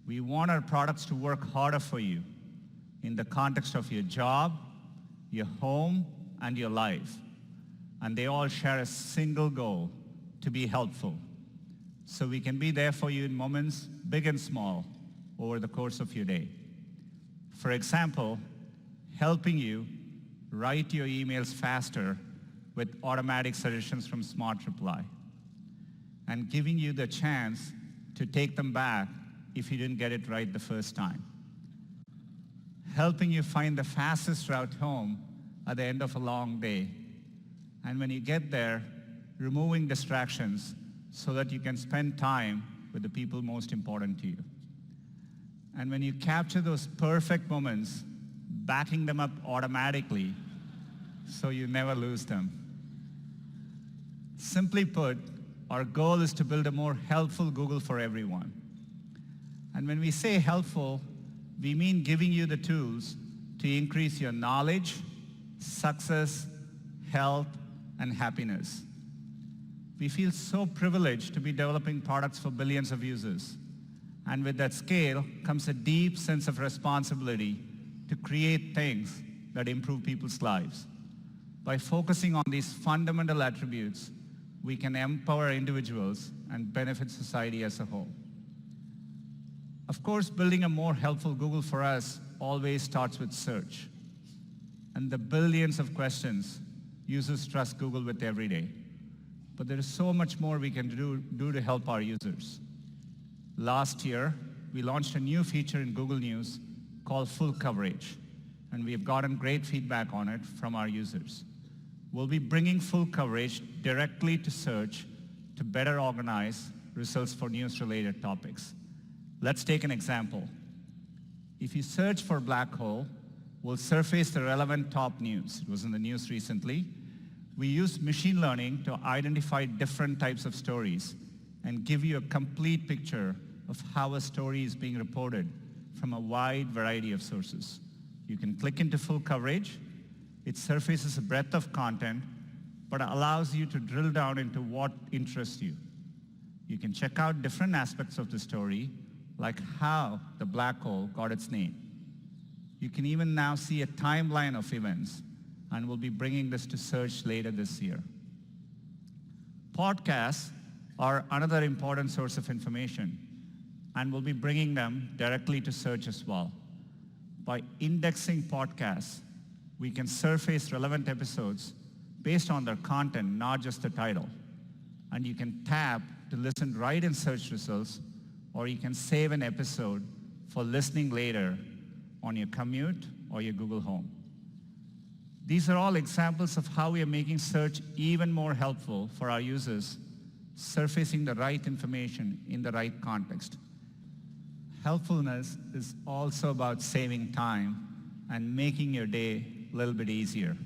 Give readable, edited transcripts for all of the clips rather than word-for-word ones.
We want our products to work harder for you in the context of your job, your home, and your life. And they all share a single goal: to be helpful. So we can be there for you in moments, big and small, over the course of your day. For example, helping you write your emails faster with automatic suggestions from Smart Reply, and giving you the chance to take them back if you didn't get it right the first time. Helping you find the fastest route home at the end of a long day. And when you get there, removing distractions so that you can spend time with the people most important to you. And when you capture those perfect moments, backing them up automatically so you never lose them. Simply put, our goal is to build a more helpful Google for everyone. And when we say helpful, we mean giving you the tools to increase your knowledge, success, health, and happiness. We feel so privileged to be developing products for billions of users. And with that scale comes a deep sense of responsibility to create things that improve people's lives. By focusing on these fundamental attributes, we can empower individuals and benefit society as a whole. Of course, building a more helpful Google for us always starts with search and the billions of questions users trust Google with every day. But there is so much more we can do to help our users. Last year, we launched a new feature in Google News called Full Coverage, and we have gotten great feedback on it from our users. We'll be bringing full coverage directly to search to better organize results for news-related topics. Let's take an example. If you search for black hole, we'll surface the relevant top news. It was in the news recently. We use machine learning to identify different types of stories and give you a complete picture of how a story is being reported from a wide variety of sources. You can click into full coverage. It surfaces a breadth of content, but allows you to drill down into what interests you. You can check out different aspects of the story, like how the black hole got its name. You can even now see a timeline of events, and we'll be bringing this to search later this year. Podcasts are another important source of information, and we'll be bringing them directly to search as well. By indexing podcasts, we can surface relevant episodes based on their content, not just the title. And you can tap to listen right in search results, or you can save an episode for listening later on your commute or your Google Home. These are all examples of how we are making search even more helpful for our users, surfacing the right information in the right context. Helpfulness is also about saving time and making your day a little bit easier.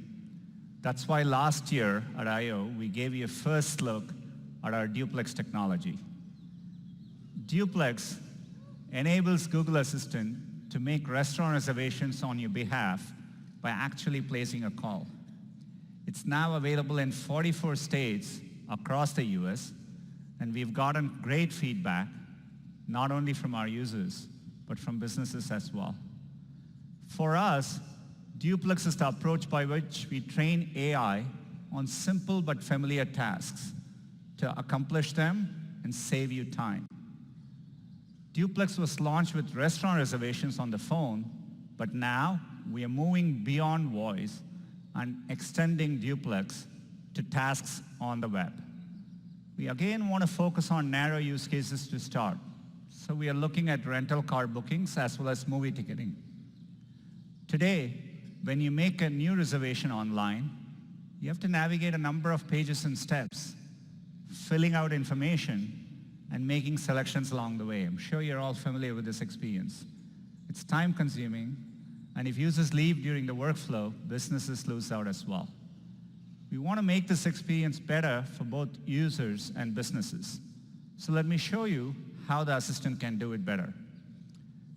That's why last year at I/O, we gave you a first look at our Duplex technology. Duplex enables Google Assistant to make restaurant reservations on your behalf by actually placing a call. It's now available in 44 states across the US, and we've gotten great feedback, not only from our users, but from businesses as well. For us, Duplex is the approach by which we train AI on simple but familiar tasks to accomplish them and save you time. Duplex was launched with restaurant reservations on the phone, but now we are moving beyond voice and extending Duplex to tasks on the web. We again want to focus on narrow use cases to start. So we are looking at rental car bookings as well as movie ticketing. Today, when you make a new reservation online, you have to navigate a number of pages and steps, filling out information and making selections along the way. I'm sure you're all familiar with this experience. It's time-consuming, and if users leave during the workflow, businesses lose out as well. We want to make this experience better for both users and businesses. So let me show you how the assistant can do it better.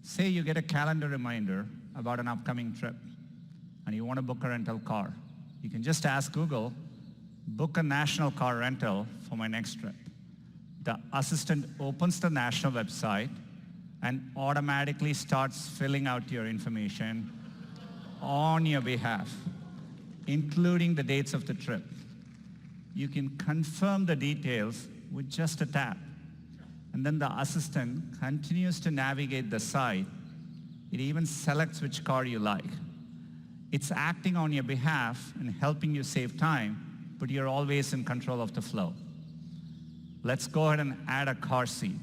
Say you get a calendar reminder about an upcoming trip, and you want to book a rental car. You can just ask Google, book a national car rental for my next trip. The assistant opens the national website and automatically starts filling out your information on your behalf, including the dates of the trip. You can confirm the details with just a tap. And then the assistant continues to navigate the site. It even selects which car you like. It's acting on your behalf and helping you save time, but you're always in control of the flow. Let's go ahead and add a car seat.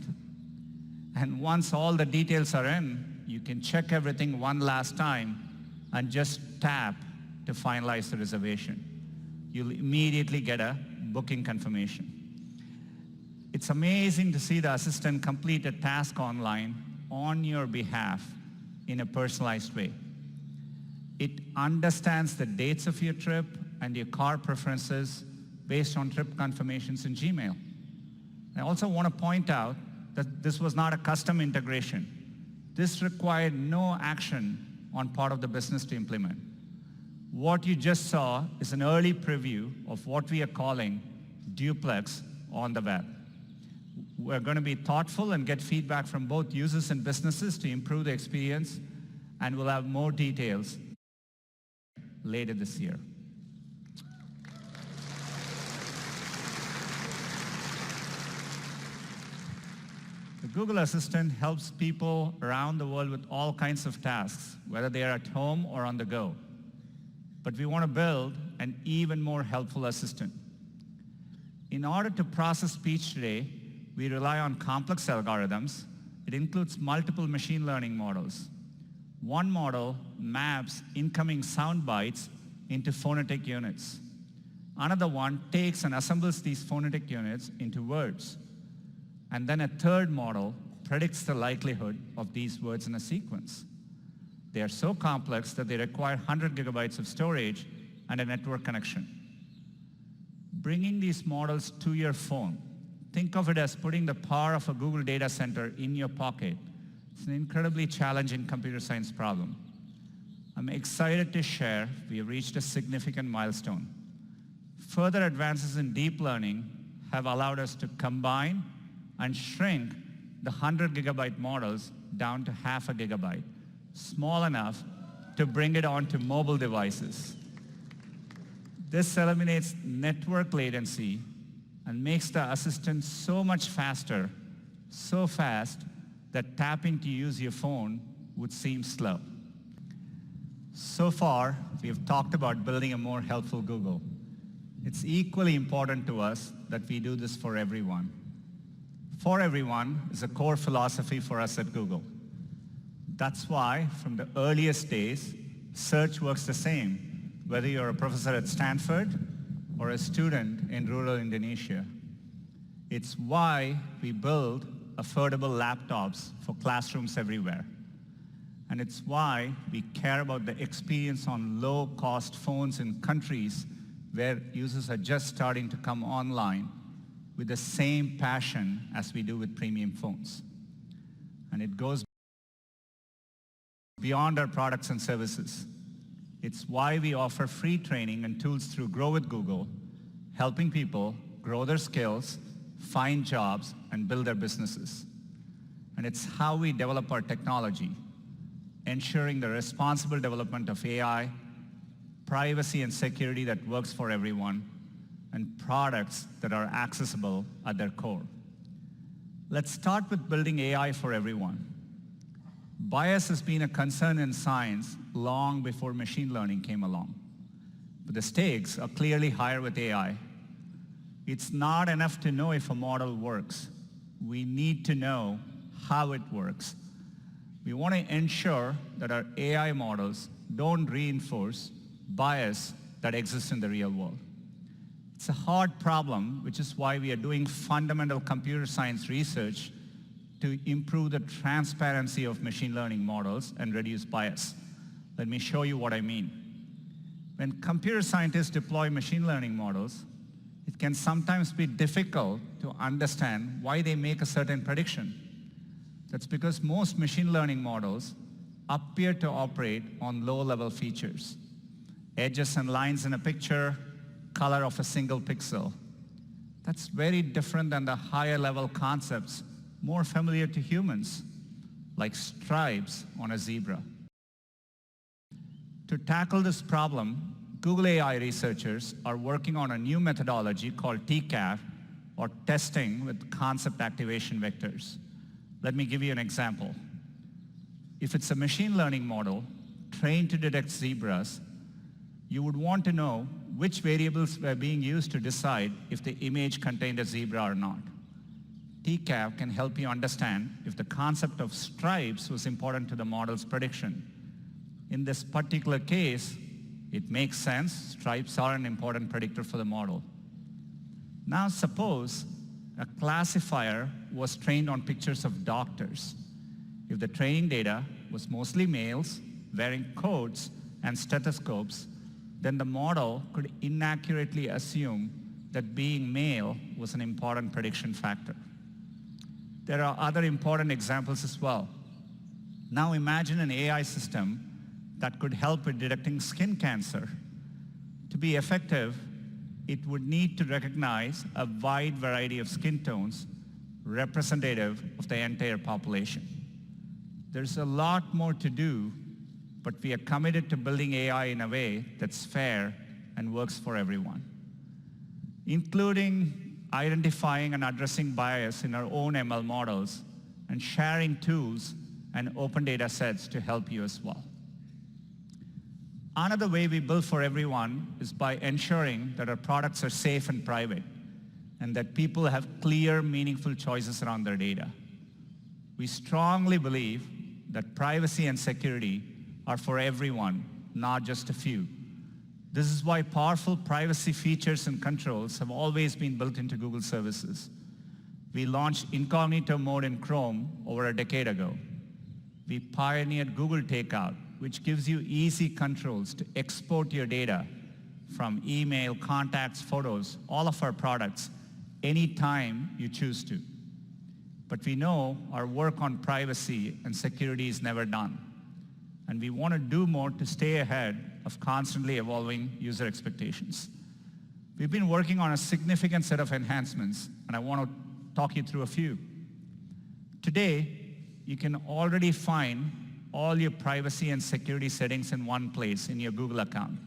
And once all the details are in, you can check everything one last time and just tap to finalize the reservation. You'll immediately get a booking confirmation. It's amazing to see the assistant complete a task online on your behalf in a personalized way. It understands the dates of your trip and your car preferences based on trip confirmations in Gmail. I also want to point out that this was not a custom integration. This required no action on part of the business to implement. What you just saw is an early preview of what we are calling Duplex on the web. We're going to be thoughtful and get feedback from both users and businesses to improve the experience, and we'll have more details later this year. The Google Assistant helps people around the world with all kinds of tasks, whether they are at home or on the go. But we want to build an even more helpful assistant. In order to process speech today, we rely on complex algorithms. It includes multiple machine learning models. One model maps incoming sound bites into phonetic units. Another one takes and assembles these phonetic units into words. And then a third model predicts the likelihood of these words in a sequence. They are so complex that they require 100 gigabytes of storage and a network connection. Bringing these models to your phone, think of it as putting the power of a Google data center in your pocket. It's an incredibly challenging computer science problem. I'm excited to share we have reached a significant milestone. Further advances in deep learning have allowed us to combine and shrink the 100 gigabyte models down to half a gigabyte, small enough to bring it onto mobile devices. This eliminates network latency and makes the assistant so much faster, so fast that tapping to use your phone would seem slow. So far, we have talked about building a more helpful Google. It's equally important to us that we do this for everyone. For everyone is a core philosophy for us at Google. That's why, from the earliest days, search works the same, whether you're a professor at Stanford or a student in rural Indonesia. It's why we build affordable laptops for classrooms everywhere. And it's why we care about the experience on low-cost phones in countries where users are just starting to come online with the same passion as we do with premium phones. And it goes beyond our products and services. It's why we offer free training and tools through Grow with Google, helping people grow their skills, find jobs, and build their businesses. And it's how we develop our technology, ensuring the responsible development of AI, privacy and security that works for everyone, and products that are accessible at their core. Let's start with building AI for everyone. Bias has been a concern in science long before machine learning came along. But the stakes are clearly higher with AI. It's not enough to know if a model works. We need to know how it works. We want to ensure that our AI models don't reinforce bias that exists in the real world. It's a hard problem, which is why we are doing fundamental computer science research to improve the transparency of machine learning models and reduce bias. Let me show you what I mean. When computer scientists deploy machine learning models, it can sometimes be difficult to understand why they make a certain prediction. That's because most machine learning models appear to operate on low-level features. Edges and lines in a picture, color of a single pixel. That's very different than the higher-level concepts more familiar to humans, like stripes on a zebra. To tackle this problem, Google AI researchers are working on a new methodology called TCAV, or testing with concept activation vectors. Let me give you an example. If it's a machine learning model trained to detect zebras, you would want to know which variables were being used to decide if the image contained a zebra or not. TCAV can help you understand if the concept of stripes was important to the model's prediction. In this particular case, it makes sense. Stripes are an important predictor for the model. Now suppose a classifier was trained on pictures of doctors. If the training data was mostly males wearing coats and stethoscopes, then the model could inaccurately assume that being male was an important prediction factor. There are other important examples as well. Now imagine an AI system that could help with detecting skin cancer. To be effective, it would need to recognize a wide variety of skin tones representative of the entire population. There's a lot more to do, but we are committed to building AI in a way that's fair and works for everyone, including identifying and addressing bias in our own ML models and sharing tools and open data sets to help you as well. Another way we build for everyone is by ensuring that our products are safe and private, and that people have clear, meaningful choices around their data. We strongly believe that privacy and security are for everyone, not just a few. This is why powerful privacy features and controls have always been built into Google services. We launched incognito mode in Chrome over a decade ago. We pioneered Google Takeout, which gives you easy controls to export your data from email, contacts, photos, all of our products, anytime you choose to. But we know our work on privacy and security is never done, and we want to do more to stay ahead of constantly evolving user expectations. We've been working on a significant set of enhancements, and I want to talk you through a few. Today, you can already find all your privacy and security settings in one place in your Google account.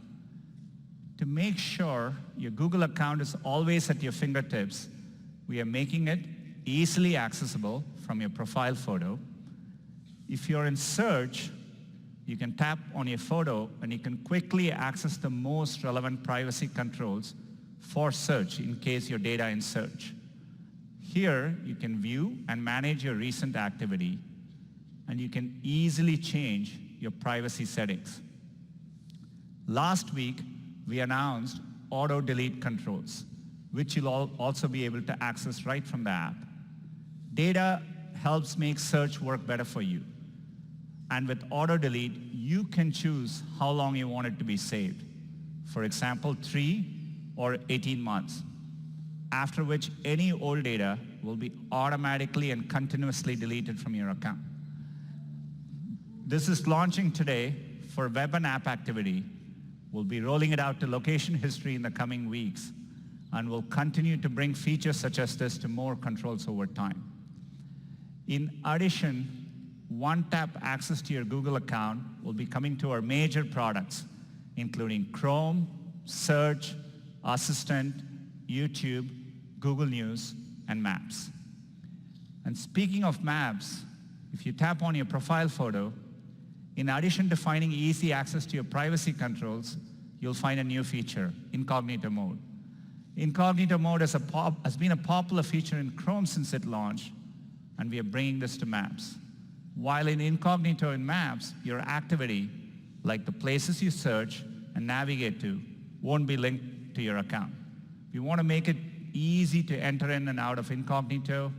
To make sure your Google account is always at your fingertips, we are making it easily accessible from your profile photo. If you're in search, you can tap on your photo and you can quickly access the most relevant privacy controls for search in case your data in search. Here, you can view and manage your recent activity, and you can easily change your privacy settings. Last week, we announced auto delete controls, which you'll also be able to access right from the app. Data helps make search work better for you. And with auto delete, you can choose how long you want it to be saved. For example, 3 or 18 months, after which any old data will be automatically and continuously deleted from your account. This is launching today for web and app activity. We'll be rolling it out to location history in the coming weeks, and we'll continue to bring features such as this to more controls over time. In addition, one-tap access to your Google account will be coming to our major products, including Chrome, Search, Assistant, YouTube, Google News, and Maps. And speaking of Maps, if you tap on your profile photo, in addition to finding easy access to your privacy controls, you'll find a new feature, incognito mode. Incognito mode has been a popular feature in Chrome since it launched, and we are bringing this to Maps. While in incognito in Maps, your activity, like the places you search and navigate to, won't be linked to your account. We want to make it easy to enter in and out of incognito,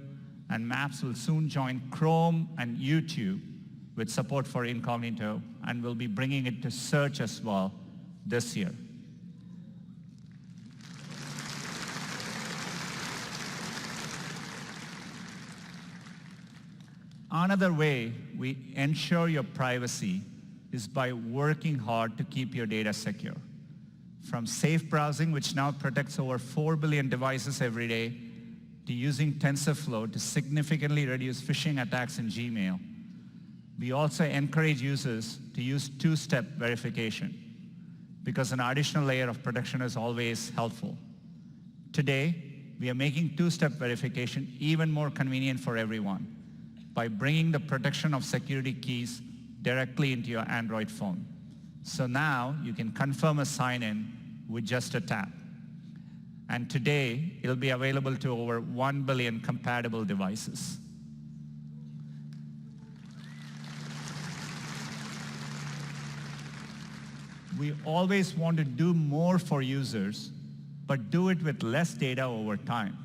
and Maps will soon join Chrome and YouTube with support for incognito, and we'll be bringing it to search as well this year. Another way we ensure your privacy is by working hard to keep your data secure. From safe browsing, which now protects over 4 billion devices every day, to using TensorFlow to significantly reduce phishing attacks in Gmail. We also encourage users to use two-step verification because an additional layer of protection is always helpful. Today, we are making two-step verification even more convenient for everyone by bringing the protection of security keys directly into your Android phone. So now you can confirm a sign-in with just a tap. And today, it'll be available to over 1 billion compatible devices. We always want to do more for users, but do it with less data over time.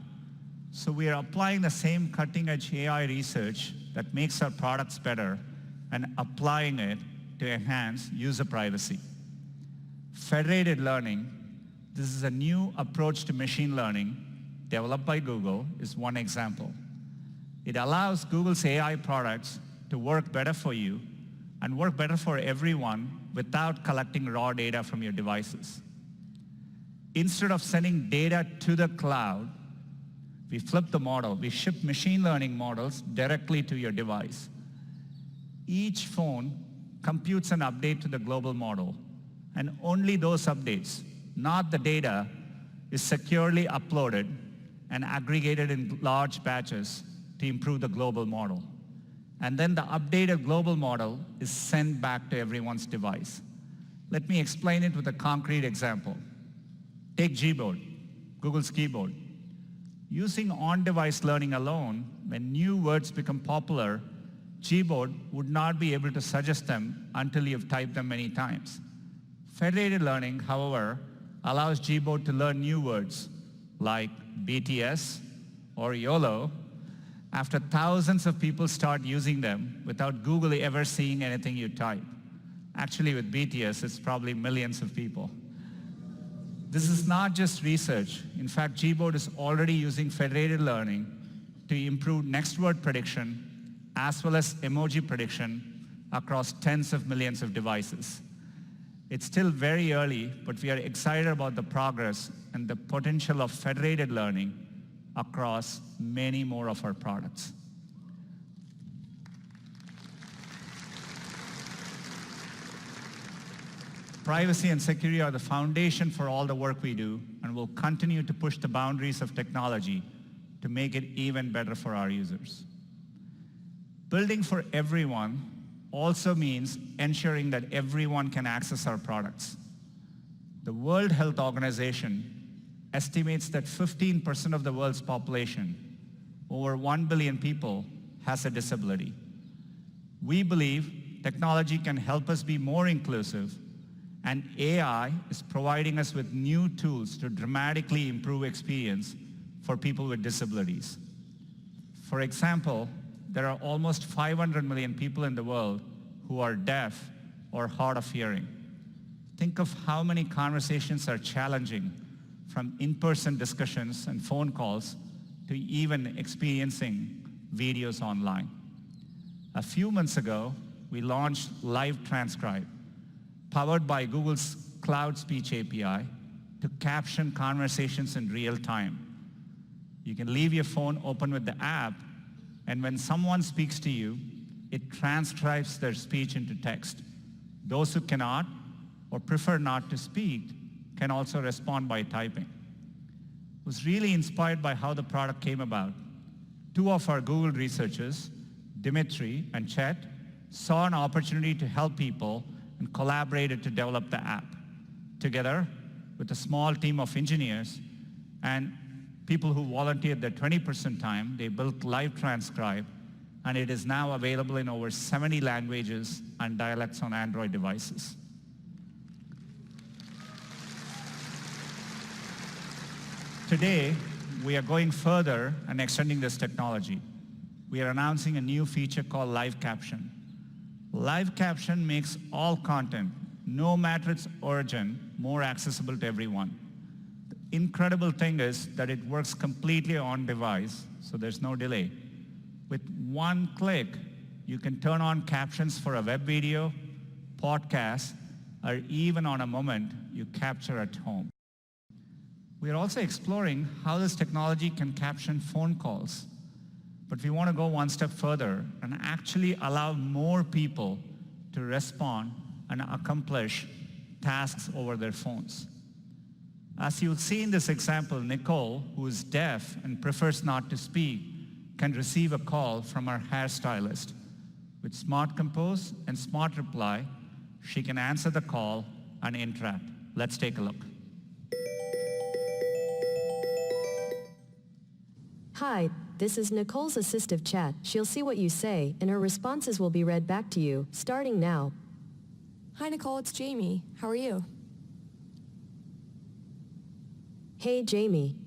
So we are applying the same cutting-edge AI research that makes our products better and applying it to enhance user privacy. Federated learning, this is a new approach to machine learning developed by Google, is one example. It allows Google's AI products to work better for you and work better for everyone without collecting raw data from your devices. Instead of sending data to the cloud, we flip the model. We ship machine learning models directly to your device. Each phone computes an update to the global model, and only those updates, not the data, is securely uploaded and aggregated in large batches to improve the global model. And then the updated global model is sent back to everyone's device. Let me explain it with a concrete example. Take Gboard, Google's keyboard. Using on-device learning alone, when new words become popular, Gboard would not be able to suggest them until you've typed them many times. Federated learning, however, allows Gboard to learn new words like BTS or YOLO after thousands of people start using them without Google ever seeing anything you type. Actually, with BTS, it's probably millions of people. This is not just research. In fact, Gboard is already using federated learning to improve next word prediction as well as emoji prediction across tens of millions of devices. It's still very early, but we are excited about the progress and the potential of federated learning across many more of our products. Privacy and security are the foundation for all the work we do, and we'll continue to push the boundaries of technology to make it even better for our users. Building for everyone also means ensuring that everyone can access our products. The World Health Organization estimates that 15% of the world's population, over 1 billion people, has a disability. We believe technology can help us be more inclusive, and AI is providing us with new tools to dramatically improve experience for people with disabilities. For example, there are almost 500 million people in the world who are deaf or hard of hearing. Think of how many conversations are challenging, from in-person discussions and phone calls to even experiencing videos online. A few months ago, we launched Live Transcribe, powered by Google's Cloud Speech API, to caption conversations in real time. You can leave your phone open with the app, and when someone speaks to you, it transcribes their speech into text. Those who cannot or prefer not to speak can also respond by typing. I was really inspired by how the product came about. Two of our Google researchers, Dimitri and Chet, saw an opportunity to help people and collaborated to develop the app. Together, with a small team of engineers and people who volunteered their 20% time, they built Live Transcribe, and it is now available in over 70 languages and dialects on Android devices. Today, we are going further and extending this technology. We are announcing a new feature called Live Caption. Live Caption makes all content, no matter its origin, more accessible to everyone. The incredible thing is that it works completely on device, so there's no delay. With one click, you can turn on captions for a web video, podcast, or even on a moment you capture at home. We are also exploring how this technology can caption phone calls. But we want to go one step further and actually allow more people to respond and accomplish tasks over their phones. As you'll see in this example, Nicole, who is deaf and prefers not to speak, can receive a call from her hairstylist. With Smart Compose and Smart Reply, she can answer the call and interact. Let's take a look. Hi, this is Nicole's assistive chat. She'll see what you say, and her responses will be read back to you, starting now. Hi Nicole, it's Jamie. How are you? Hey, Jamie.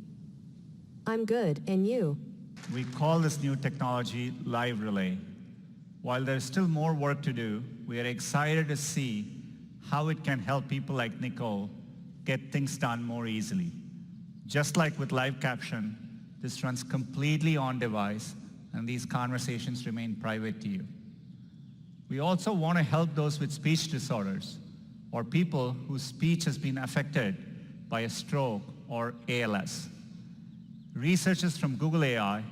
I'm good, and you? We call this new technology Live Relay. While there's still more work to do, we are excited to see how it can help people like Nicole get things done more easily. Just like with live caption, this runs completely on device, and these conversations remain private to you. We also want to help those with speech disorders or people whose speech has been affected by a stroke or ALS. Researchers from Google AI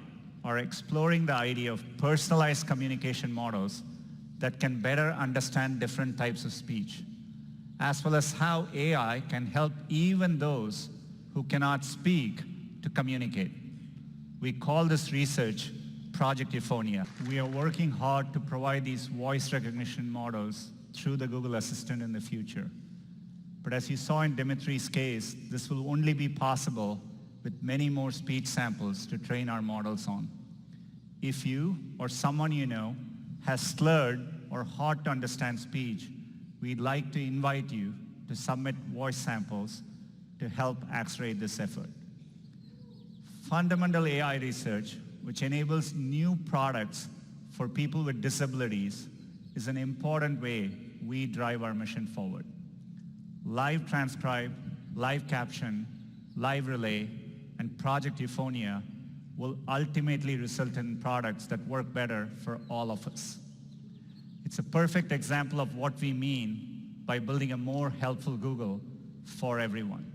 are exploring the idea of personalized communication models that can better understand different types of speech, as well as how AI can help even those who cannot speak to communicate. We call this research Project Euphonia. We are working hard to provide these voice recognition models through the Google Assistant in the future. But as you saw in Dimitri's case, this will only be possible with many more speech samples to train our models on. If you or someone you know has slurred or hard to understand speech, we'd like to invite you to submit voice samples to help accelerate this effort. Fundamental AI research, which enables new products for people with disabilities, is an important way we drive our mission forward. Live Transcribe, Live Caption, Live Relay, and Project Euphonia will ultimately result in products that work better for all of us. It's a perfect example of what we mean by building a more helpful Google for everyone.